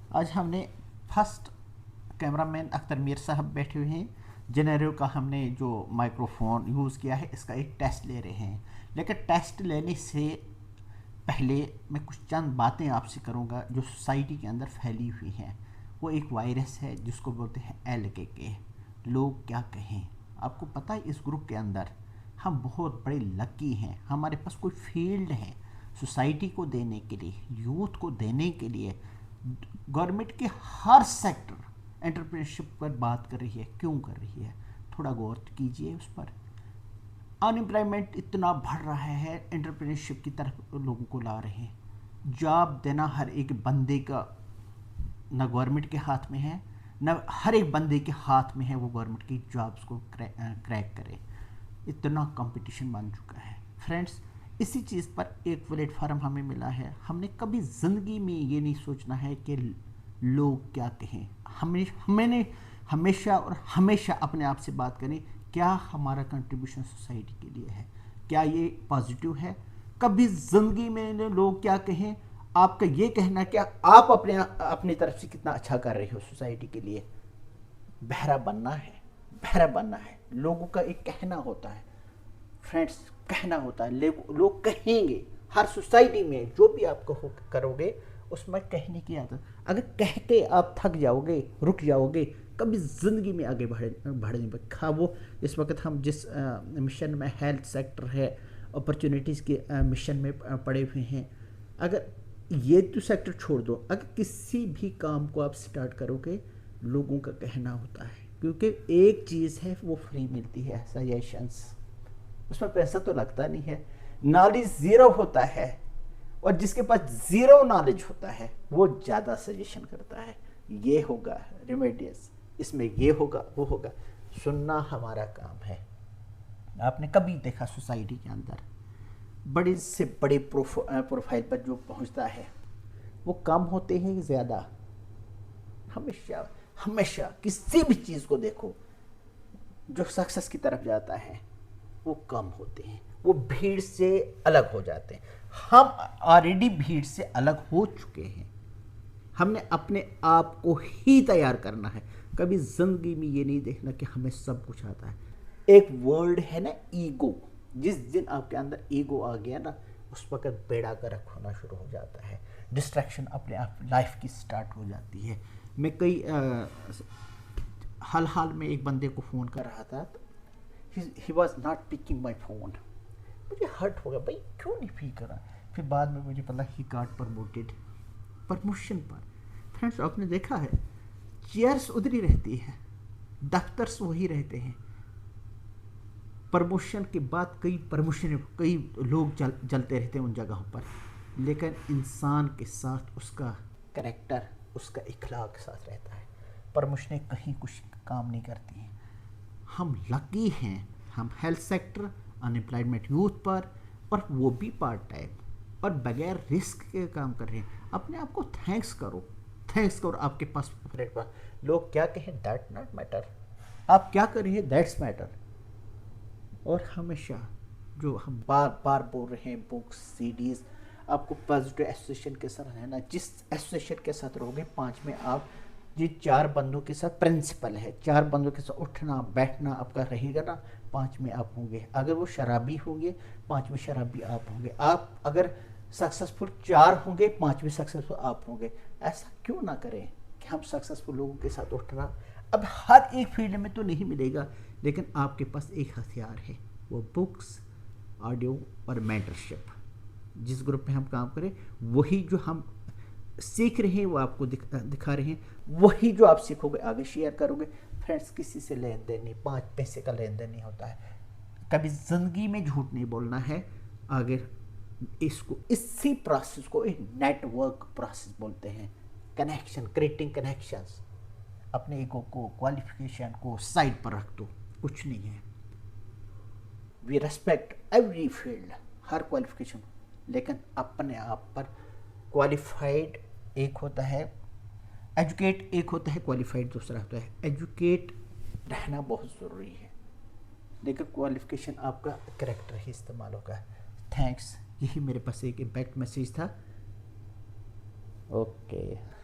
आज हमने first camera man Akhtar Mir साहब बैठे हुए हैं। जेनेरो का हमने जो माइक्रोफोन यूज़ किया है इसका एक टेस्ट ले रहे हैं, लेकिन टेस्ट लेने से पहले मैं कुछ चंद बातें आपसे करूंगा जो सोसाइटी के अंदर फैली हुई हैं। वो एक वायरस है जिसको बोलते हैं LKK। लोग क्या कहें, आपको पता है इस ग्रुप के अंदर हम बहुत बड़े लकी हैं, हमारे पास कोई फील्ड है सोसाइटी को देने के लिए, यूथ को देने के लिए। गवर्नमेंट के हर सेक्टर एंटरप्रेन्योरशिप पर बात कर रही है, क्यों कर रही है? थोड़ा गौर कीजिए उस पर। अनएम्प्लॉयमेंट इतना बढ़ रहा है, एंटरप्रेन्योरशिप की तरफ लोगों को ला रहे हैं। जॉब देना हर एक बंदे का न गवर्नमेंट के हाथ में है, न हर एक बंदे के हाथ में है वो गवर्नमेंट की जॉब्स को क्रैक करे। इतना कंपटीशन बन चुका है फ्रेंड्स। इसी चीज़ पर एक प्लेटफार्म हमें मिला है। हमने कभी ज़िंदगी में ये नहीं सोचना है कि लोग क्या कहें। हमने हमेशा और हमेशा अपने आप से बात करें, क्या हमारा कंट्रीब्यूशन सोसाइटी के लिए है, क्या ये पॉजिटिव है। कभी ज़िंदगी में लोग क्या कहें, आपका ये कहना क्या आप अपनी तरफ से कितना अच्छा कर रहे हो सोसाइटी के लिए। बहरा बनना है, बहरा बनना है। लोगों का एक कहना होता है फ्रेंड्स, कहना होता है, लोग कहेंगे। हर सोसाइटी में जो भी आप करोगे उसमें कहने की आदत। अगर कह के आप थक जाओगे, रुक जाओगे, कभी ज़िंदगी में आगे बढ़ने पर खा वो इस वक्त हम जिस मिशन में हेल्थ सेक्टर है, अपॉर्चुनिटीज़ के मिशन में पड़े हुए हैं। अगर ये तो सेक्टर छोड़ दो, अगर किसी भी काम को आप स्टार्ट करोगे लोगों का कहना होता है, क्योंकि एक चीज़ है वो फ्री मिलती है, सजेशंस। उसमें पैसा तो लगता नहीं है। नॉलेज ज़ीरो होता है और जिसके पास ज़ीरो नॉलेज होता है वो ज़्यादा सजेशन करता है, ये होगा रेमेडियस, इसमें ये होगा वो होगा। सुनना हमारा काम है। आपने कभी देखा सोसाइटी के अंदर बड़े से बड़े प्रोफाइल पर जो पहुंचता है वो कम होते हैं ज़्यादा? हमेशा हमेशा किसी भी चीज़ को देखो, जो सक्सेस की तरफ जाता है वो कम होते हैं, वो भीड़ से अलग हो जाते हैं। हम ऑलरेडी भीड़ से अलग हो चुके हैं। हमने अपने आप को ही तैयार करना है। कभी जिंदगी में ये नहीं देखना कि हमें सब कुछ आता है। एक वर्ड है ना, ईगो। जिस दिन आपके अंदर ईगो आ गया ना, उस वक्त बेड़ा गर्क होना शुरू हो जाता है, डिस्ट्रैक्शन अपने आप लाइफ की स्टार्ट हो जाती है। मैं कई हाल में एक बंदे को फ़ोन कर रहा था, he was not picking my phone. मुझे हर्ट हो गया, भाई क्यों नहीं पिक करा। फिर बाद में मुझे पता ही गॉट प्रमोटेड, प्रमोशन पर। फ्रेंड्स आपने देखा है, चेयर्स उधरी रहती है, दफ्तर्स वही रहते हैं। प्रमोशन के बाद कई लोग जलते रहते हैं उन जगहों पर, लेकिन इंसान के साथ उसका करेक्टर, उसका इखलाक साथ रहता है। प्रमोशनें कहीं कुछ काम नहीं करती हैं। हम लकी हैं, हम हेल्थ सेक्टर, अनएम्प्लॉयमेंट यूथ पर, और वो भी पार्ट टाइम और बगैर रिस्क के काम कर रहे हैं। अपने आप को थैंक्स करो, थैंक्स करो। आपके पास प्लेटफॉर्म, लोग क्या कहें दैट नॉट मैटर, आप क्या कर रहे हैं दैट्स मैटर। और हमेशा जो हम बार बार बोल रहे हैं, बुक्स, सीडीज़, आपको पॉजिटिव एसोसिएशन के साथ रहना। जिस एसोसिएशन के साथ रहोगे, 5 में आप ये 4 बंदों के साथ प्रिंसिपल है, 4 बंदों के साथ उठना बैठना आपका रहेगा ना, 5 में आप होंगे। अगर वो शराबी होंगे, 5 में शराबी आप होंगे। आप अगर सक्सेसफुल 4 होंगे, 5 में सक्सेसफुल आप होंगे। ऐसा क्यों ना करें कि हम सक्सेसफुल लोगों के साथ उठना। अब हर एक फील्ड में तो नहीं मिलेगा, लेकिन आपके पास एक हथियार है, वो बुक्स, ऑडियो और मेंटरशिप। जिस ग्रुप में हम काम करें, वही जो हम सीख रहे हैं वो आपको दिखा रहे हैं, वही जो आप सीखोगे आगे शेयर करोगे। फ्रेंड्स, किसी से लेन देन नहीं, 5 पैसे का लेन देन नहीं होता है। कभी ज़िंदगी में झूठ नहीं बोलना है। आगे इसी प्रोसेस को एक नेटवर्क प्रोसेस बोलते हैं। Connection, creating connections. अपने ईगो को, क्वालिफिकेशन को साइड पर रख दो, कुछ नहीं है। वी रेस्पेक्ट एवरी फील्ड, हर क्वालिफिकेशन, लेकिन अपने आप पर क्वालिफाइड एक होता है, एजुकेट एक होता है, क्वालिफाइड दूसरा होता है। एजुकेट रहना बहुत ज़रूरी है, लेकिन क्वालिफिकेशन आपका करेक्टर ही इस्तेमाल होगा। थैंक्स, यही मेरे पास एक इम्पैक्ट मैसेज था। ओके।